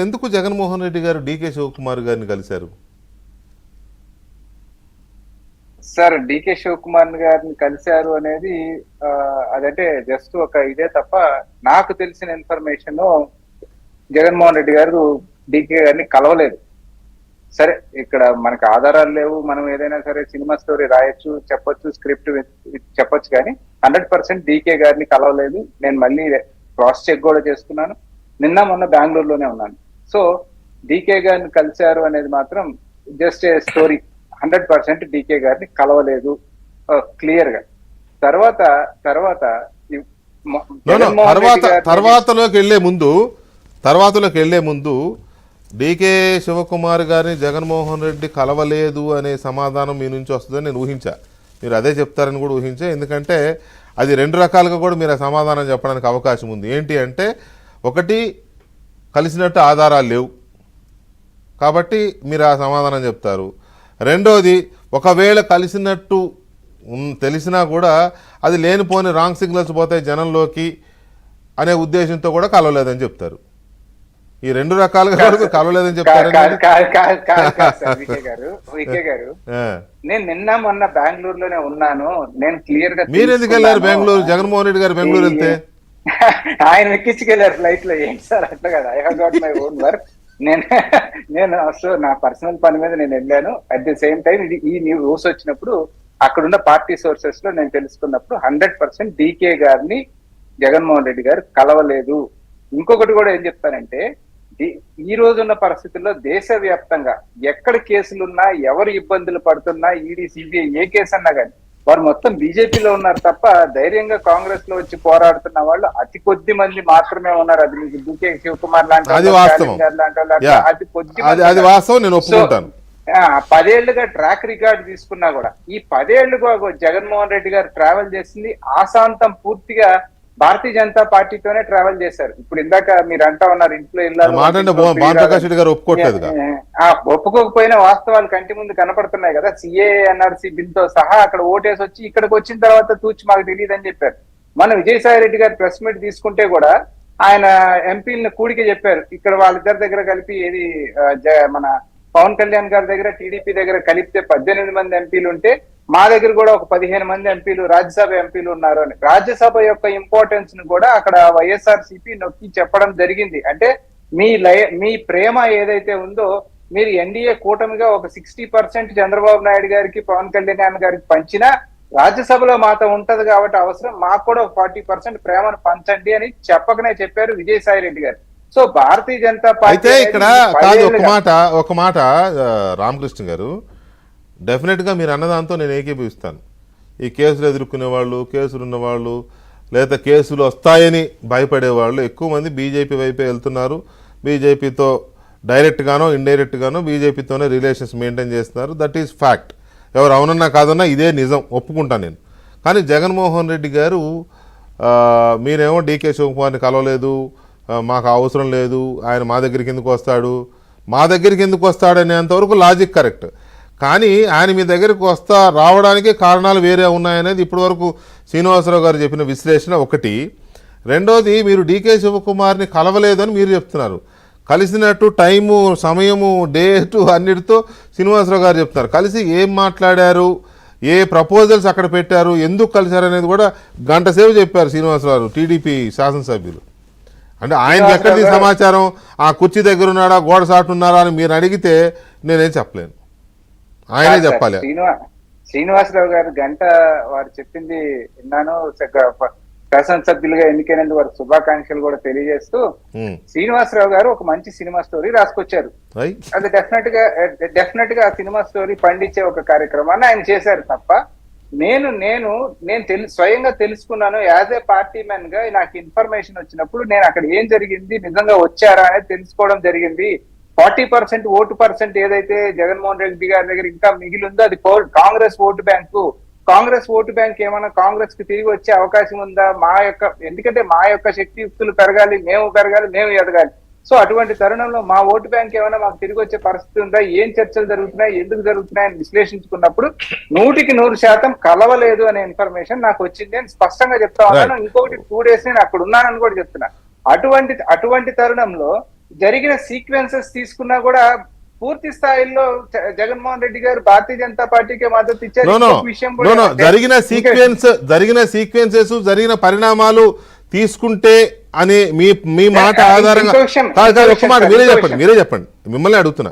ఎందుకు జగన్మోహన్ రెడ్డి గారు డీకే శివకుమార్ గారిని కలిశారు? సార్ డీకే శివకుమార్ గారిని కలిశారు అనేది అదంటే జస్ట్ ఒక ఇదే తప్ప నాకు తెలిసిన ఇన్ఫర్మేషన్ జగన్మోహన్ రెడ్డి గారు డీకే గారిని కలవలేదు. సరే ఇక్కడ మనకు ఆధారాలు లేవు, మనం ఏదైనా సరే సినిమా స్టోరీ రాయొచ్చు, చెప్పొచ్చు, స్క్రిప్ట్ చెప్పొచ్చు, కానీ 100% డీకే గారిని కలవలేదు. నేను మళ్ళీ క్రాస్ చెక్ కూడా చేసుకున్నాను. నిన్న మొన్న బెంగళూరులోనే ఉన్నాను. సో డీకే గారిని కలిశారు అనేది మాత్రం జస్ట్ ఏ స్టోరీ. 100% డీకే గారిని కలవలేదు క్లియర్ గా. తర్వాతలోకి వెళ్లే ముందు డీకే శివకుమార్ గారిని జగన్మోహన్ రెడ్డి కలవలేదు అనే సమాధానం మీ నుంచి వస్తుందని నేను ఊహించా. మీరు అదే చెప్తారని కూడా ఊహించా. ఎందుకంటే అది రెండు రకాలుగా కూడా మీరు ఆ సమాధానం చెప్పడానికి అవకాశం ఉంది. ఏంటి అంటే, ఒకటి కలిసినట్టు ఆధారాలు లేవు కాబట్టి మీరు ఆ సమాధానం చెప్తారు. రెండోది, ఒకవేళ కలిసినట్టు తెలిసినా కూడా అది లేనిపోని రాంగ్ సిగ్నల్స్ పోతాయి జనంలోకి అనే ఉద్దేశంతో కూడా కలవలేదని చెప్తారు. ఈ రెండు రకాలుగా కలవలేదని చెప్తారు. నేను నిన్న మొన్న బెంగళూరులోనే ఉన్నాను. నేను క్లియర్ గా మీరు ఎందుకు వెళ్ళారు బెంగళూరు? జగన్మోహన్ రెడ్డి గారు బెంగళూరు వెళ్తే ఆయన ఎక్కించుకెళ్ళారు ఫ్లైట్ లో. ఏంటి సార్ అట్లా కదా, I have got my own work. నేను అసలు నా పర్సనల్ పని మీద నేను వెళ్ళాను. అట్ ది సేమ్ టైం ఈ న్యూస్ వచ్చినప్పుడు అక్కడున్న పార్టీ సోర్సెస్ లో నేను తెలుసుకున్నప్పుడు 100% డీకే గారిని జగన్మోహన్ రెడ్డి గారు కలవలేదు. ఇంకొకటి కూడా ఏం చెప్తానంటే, ఈ రోజున్న పరిస్థితుల్లో దేశవ్యాప్తంగా ఎక్కడ కేసులున్నా, ఎవరు ఇబ్బందులు పడుతున్నా, ఈడీ, సిబిఐ ఏ కేసు అన్నా కానీ వారు మొత్తం బీజేపీలో ఉన్నారు తప్ప ధైర్యంగా కాంగ్రెస్ లో వచ్చి పోరాడుతున్న వాళ్ళు అతి కొద్ది మంది మాత్రమే ఉన్నారు. అది మీకు డీకే శివకుమార్ లాంటి అతి కొద్ది. 10 ఏళ్లుగా ట్రాక్ రికార్డ్ తీసుకున్నా కూడా ఈ 10 ఏళ్లుగా జగన్మోహన్ రెడ్డి గారు ట్రావెల్ చేసింది ఆశాంతం పూర్తిగా భారతీయ జనతా పార్టీతోనే ట్రావెల్ చేశారు. ఇప్పుడు ఇందాక మీరు అంటా ఉన్నారు ఇంట్లో ఒప్పుకోకపోయినా వాస్తవాలు కంటి ముందు కనపడుతున్నాయి కదా. సిఏఎన్ఆర్సీ బిల్ తో సహా అక్కడ ఓటేసి వచ్చి ఇక్కడికి వచ్చిన తర్వాత తూచి మాకు తెలియదు అని చెప్పారు. మన విజయసాయి రెడ్డి గారు ప్రెస్ మీట్ తీసుకుంటే కూడా ఆయన ఎంపీలను కూడికి చెప్పారు. ఇక్కడ వాళ్ళిద్దరి దగ్గర కలిపి ఏది మన పవన్ కళ్యాణ్ గారి దగ్గర, టీడీపీ దగ్గర కలిపితే 18 మంది ఎంపీలు ఉంటే మా దగ్గర కూడా ఒక 15 మంది ఎంపీలు, రాజ్యసభ ఎంపీలు ఉన్నారు అని. రాజ్యసభ యొక్క ఇంపార్టెన్స్ ను కూడా అక్కడ వైఎస్ఆర్సీపీ నొక్కి చెప్పడం జరిగింది. అంటే మీ ప్రేమ ఏదైతే ఉందో మీరు ఎన్డీఏ కూటమిగా ఒక 60% చంద్రబాబు నాయుడు గారికి, పవన్ కళ్యాణ్ గారికి పంచినా రాజ్యసభలో మాతో ఉంటది కాబట్టి అవసరం, మాకు కూడా ఒక 40% ప్రేమను పంచండి అని చెప్పకనే చెప్పారు విజయసాయి రెడ్డి గారు. సో భారతీయ జనతా పార్టీ అయితే ఇక్కడ ఒక మాట రామకృష్ణ గారు, డెఫినెట్గా మీరు అన్నదాంతో నేను ఏకీభవిస్తాను. ఈ కేసులు ఎదుర్కొనే వాళ్ళు, కేసులు ఉన్నవాళ్ళు, లేదా కేసులు వస్తాయని భయపడేవాళ్ళు ఎక్కువ మంది బీజేపీ వైపే వెళ్తున్నారు. బీజేపీతో డైరెక్ట్గానో ఇండైరెక్ట్గానో బీజేపీతోనే రిలేషన్స్ మెయింటైన్ చేస్తున్నారు. That is fact. ఎవరు అవునన్నా కాదన్నా ఇదే నిజం, ఒప్పుకుంటాను నేను. కానీ జగన్మోహన్ రెడ్డి గారు మీరేమో డీకే శివకుమార్ని కలవలేదు, మాకు అవసరం లేదు, ఆయన మా దగ్గరికి ఎందుకు వస్తాడు అనేంతవరకు లాజిక్ కరెక్ట్. కానీ ఆయన మీ దగ్గరికి రావడానికి కారణాలు వేరే ఉన్నాయనేది ఇప్పటివరకు శ్రీనివాసరావు గారు చెప్పిన విశ్లేషణ ఒకటి. రెండోది, మీరు డీకే శివకుమార్ని కలవలేదని మీరు చెప్తున్నారు. కలిసినట్టు టైము, సమయము, డేటు అన్నిటితో శ్రీనివాసరావు గారు చెప్తున్నారు. కలిసి ఏం మాట్లాడారు, ఏ ప్రపోజల్స్ అక్కడ పెట్టారు, ఎందుకు కలిశారు అనేది కూడా గంట సేపు చెప్పారు శ్రీనివాసరావు, టీడీపీ శాసనసభ్యులు. అంటే ఆయనకి ఎక్కడిది సమాచారం? ఆ కుర్చీ దగ్గర ఉన్నాడా, గోడ సాటు ఉన్నారా అని మీరు అడిగితే నేనేం చెప్పలేను, ఆయనే చెప్పాలి. శ్రీనివాసరావు గారు గంట వారు చెప్పింది విన్నాను. శాసనసభ్యులుగా ఎన్నికైనందుకు వారికి శుభాకాంక్షలు కూడా తెలియజేస్తూ, శ్రీనివాసరావు గారు ఒక మంచి సినిమా స్టోరీ రాసుకొచ్చారు. అది డెఫినెట్ గా ఆ సినిమా స్టోరీ పండించే ఒక కార్యక్రమాన్ని ఆయన చేశారు తప్ప నేను స్వయంగా తెలుసుకున్నాను. యాజ్ ఏ పార్టీ మ్యాన్ గా నాకు ఇన్ఫర్మేషన్ వచ్చినప్పుడు నేను అక్కడ ఏం జరిగింది, నిజంగా వచ్చారా అనేది తెలుసుకోవడం జరిగింది. 40% ఓటు పర్సెంట్ ఏదైతే జగన్మోహన్ రెడ్డి గారి దగ్గర ఇంకా మిగిలి ఉందో అది Congress vote bank. Congress vote bank ఏమైనా కాంగ్రెస్ కి తిరిగి వచ్చే అవకాశం ఉందా? ఎందుకంటే మా యొక్క శక్తియుక్తులు పెరగాలి, మేము ఎదగాలి. సో అటువంటి తరుణంలో మా ఓటు బ్యాంక్ ఏమైనా మాకు తిరిగి వచ్చే పరిస్థితి ఉందా, ఏం చర్చలు జరుగుతున్నాయి, ఎందుకు జరుగుతున్నాయని విశ్లేషించుకున్నప్పుడు 100% కలవలేదు అనే ఇన్ఫర్మేషన్ నాకు వచ్చింది అని స్పష్టంగా చెప్తా ఉన్నాను. ఇంకొకటి 2 days నేను అక్కడ ఉన్నానని కూడా చెప్తున్నా. అటువంటి తరుణంలో జరిగిన సీక్వెన్సెస్ తీసుకున్నా కూడా పూర్తి స్థాయిలో జగన్మోహన్ రెడ్డి గారు భారతీయ జనతా పార్టీకి మద్దతు ఇచ్చారు. నో ఇంకొక విషయం కూడా నో ఏంటంటే, జరిగిన సీక్వెన్సెస్ జరిగిన పరిణామాలు తీసుకుంటే అనే మీ మాట ఆధారంగా ఇంకో విషయం, ఒక్క మాట మీరే చెప్పండి మిమ్మల్ని అడుగుతున్నా.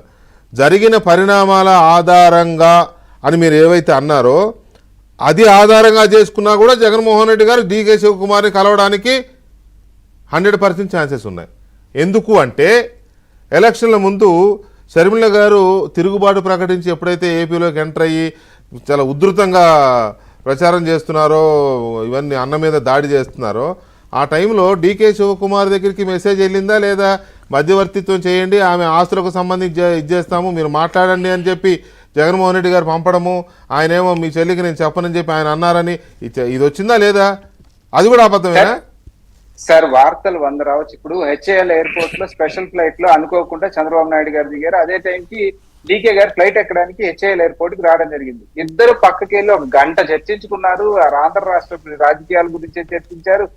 జరిగిన పరిణామాల ఆధారంగా అని మీరు ఏవైతే అన్నారో అది ఆధారంగా చేసుకున్నా కూడా జగన్మోహన్ రెడ్డి గారు డీకే శివకుమార్ని కలవడానికి 100% ఛాన్సెస్ ఉన్నాయి. ఎందుకు అంటే ఎలక్షన్ల ముందు షర్మిల గారు తిరుగుబాటు ప్రకటించి ఎప్పుడైతే ఏపీలోకి ఎంటర్ అయ్యి చాలా ఉధృతంగా ప్రచారం చేస్తున్నారో, ఇవన్నీ అన్న మీద దాడి చేస్తున్నారో, ఆ టైంలో డీకే శివకుమార్ దగ్గరికి మెసేజ్ వెళ్ళిందా లేదా మధ్యవర్తిత్వం చేయండి, ఆమె ఆస్తులకు సంబంధించి ఇచ్చేస్తాము, మీరు మాట్లాడండి అని చెప్పి జగన్మోహన్ రెడ్డి గారు పంపడము, ఆయనేమో మీ చెల్లికి నేను చెప్పనని చెప్పి ఆయన అన్నారని ఇది వచ్చిందా లేదా? అది కూడా అబద్ధమేనా? సార్ వార్తలు 100 రావచ్చు. ఇప్పుడు హెచ్ఏఎల్ ఎయిర్పోర్ట్ లో స్పెషల్ ఫ్లైట్ లో అనుకోకుండా చంద్రబాబు నాయుడు గారు దిగారు. అదే టైంకి డీకే గారు ఫ్లైట్ ఎక్కడానికి హెచ్ఏఎల్ ఎయిర్పోర్ట్ కి రావడం జరిగింది. ఇద్దరు పక్కకి వెళ్ళి 1 గంట చర్చించుకున్నారు. ఆంధ్ర రాష్ట్ర రాజకీయాల గురించి చర్చించారు.